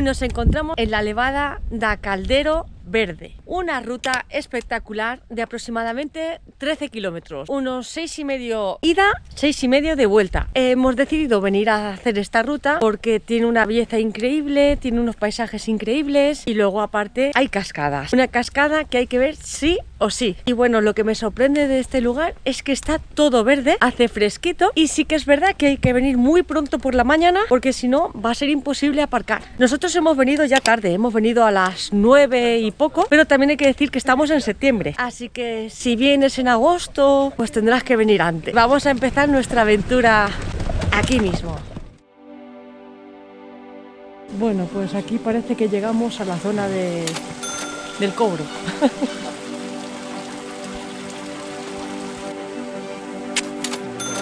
nos encontramos en la elevada da Caldero Verde, una ruta espectacular de aproximadamente 13 kilómetros, unos 6,5 ida, 6,5 de vuelta. Hemos decidido venir a hacer esta ruta porque tiene una belleza increíble, tiene unos paisajes increíbles y luego aparte hay cascadas, una cascada que hay que ver sí o sí. Y bueno, lo que me sorprende de este lugar es que está todo verde, hace fresquito y sí que es verdad que hay que venir muy pronto por la mañana porque si no va a ser imposible aparcar. Nosotros hemos venido ya tarde, hemos venido a las 9 y poco, pero también hay que decir que estamos en septiembre, así que si vienes en agosto pues tendrás que venir antes. Vamos a empezar nuestra aventura aquí mismo. Bueno, pues aquí parece que llegamos a la zona del cobro.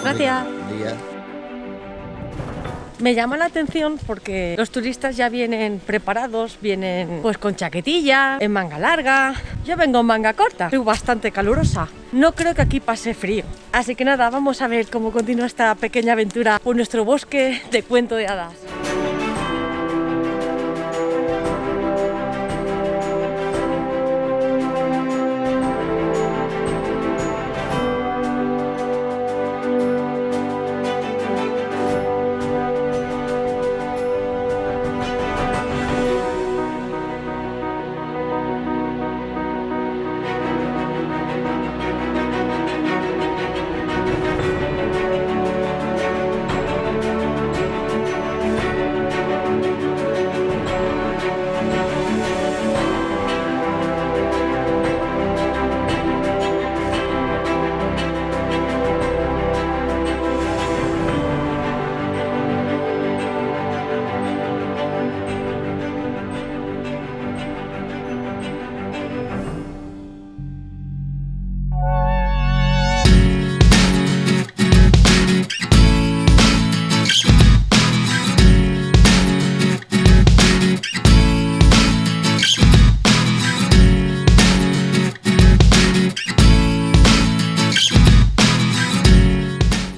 Gracias. Me llama la atención porque los turistas ya vienen preparados, vienen pues con chaquetilla, en manga larga. Yo vengo en manga corta, soy bastante calurosa. No creo que aquí pase frío. Así que nada, vamos a ver cómo continúa esta pequeña aventura por nuestro bosque de cuento de hadas.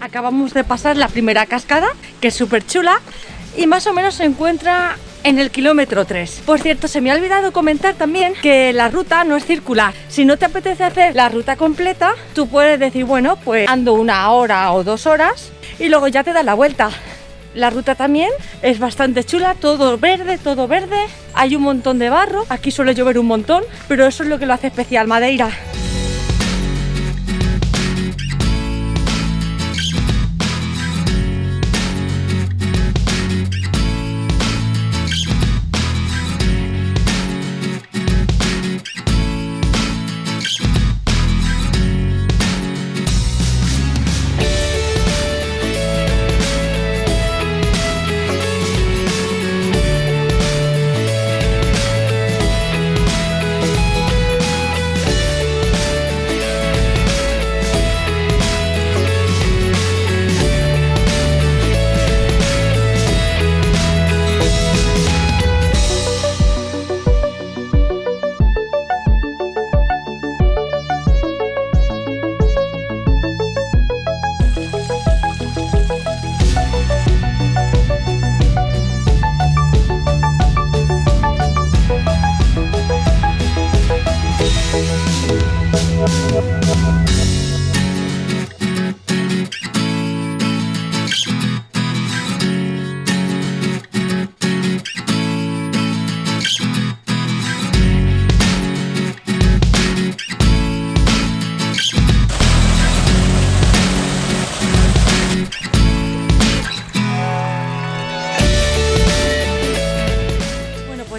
Acabamos de pasar la primera cascada, que es súper chula y más o menos se encuentra en el kilómetro 3. Por cierto, se me ha olvidado comentar también que la ruta no es circular. Si no te apetece hacer la ruta completa, tú puedes decir, bueno, pues ando 1 hora o 2 horas y luego ya te das la vuelta. La ruta también es bastante chula, todo verde, hay un montón de barro, aquí suele llover un montón, pero eso es lo que lo hace especial Madeira.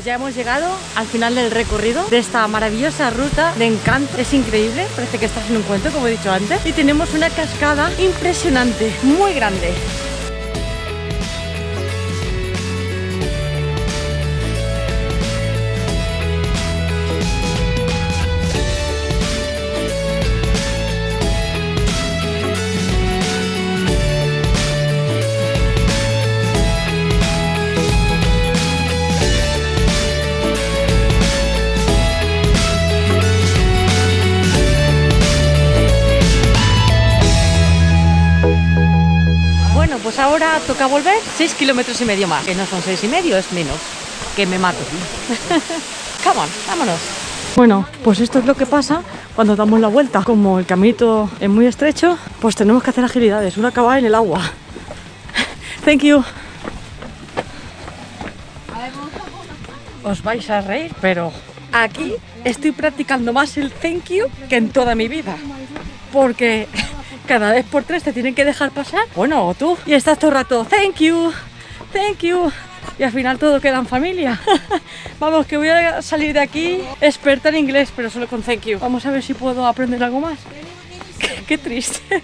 Ya hemos llegado al final del recorrido de esta maravillosa ruta de encanto. Es increíble, parece que estás en un cuento, como he dicho antes. Y tenemos una cascada impresionante, muy grande. Pues ahora toca volver 6,5 kilómetros más, que no son 6,5, es menos. que me mato. Come on, vámonos. Bueno, pues esto es lo que pasa cuando damos la vuelta. Como el caminito es muy estrecho, pues tenemos que hacer agilidades. Uno acaba en el agua. Thank you. Os vais a reír, pero aquí estoy practicando más el thank you que en toda mi vida. Porque cada vez por tres te tienen que dejar pasar. Bueno, o tú. Y estás todo el rato, thank you, thank you. Y al final todo queda en familia. Vamos, que voy a salir de aquí experta en inglés, pero solo con thank you. Vamos a ver si puedo aprender algo más. Qué triste.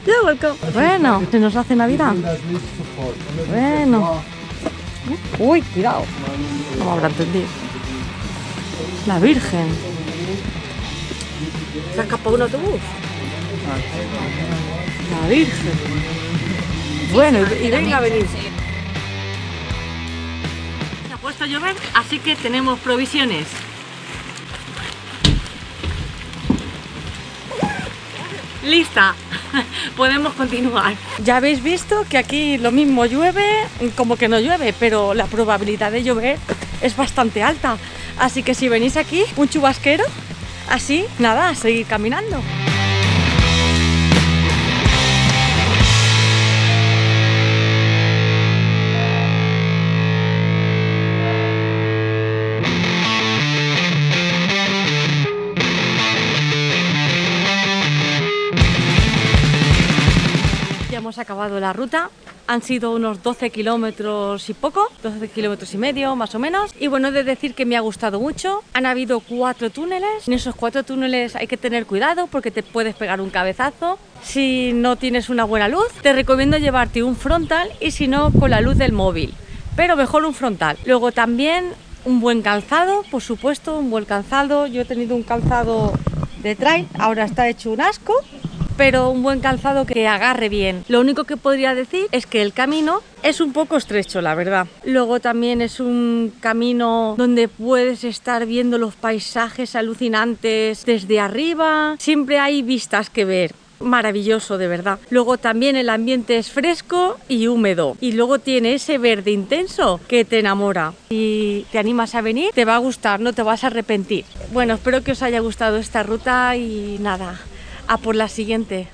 You're welcome. Bueno, se nos hace Navidad. Bueno. Uy, cuidado. No me habrá entendido. La Virgen. ¿Se ha escapado un autobús? La Virgen. Bueno, y venga a venir. Se ha puesto a llover, así que tenemos provisiones. ¡Lista! Podemos continuar. Ya habéis visto que aquí lo mismo llueve, como que no llueve, pero la probabilidad de llover es bastante alta. Así que si venís aquí, un chubasquero, así, nada, a seguir caminando. Hemos acabado la ruta, han sido unos 12 kilómetros y poco, 12 kilómetros y medio más o menos, y bueno, he de decir que me ha gustado mucho. Han habido 4 túneles, en esos 4 túneles hay que tener cuidado porque te puedes pegar un cabezazo si no tienes una buena luz. Te recomiendo llevarte un frontal y si no, con la luz del móvil, pero mejor un frontal. Luego también un buen calzado, por supuesto, un buen calzado. Yo he tenido un calzado de trail, ahora está hecho un asco, pero un buen calzado que agarre bien. Lo único que podría decir es que el camino es un poco estrecho, la verdad. Luego también es un camino donde puedes estar viendo los paisajes alucinantes desde arriba. Siempre hay vistas que ver. Maravilloso, de verdad. Luego también el ambiente es fresco y húmedo. Y luego tiene ese verde intenso que te enamora. Si te animas a venir, te va a gustar, no te vas a arrepentir. Bueno, espero que os haya gustado esta ruta y nada, a por la siguiente.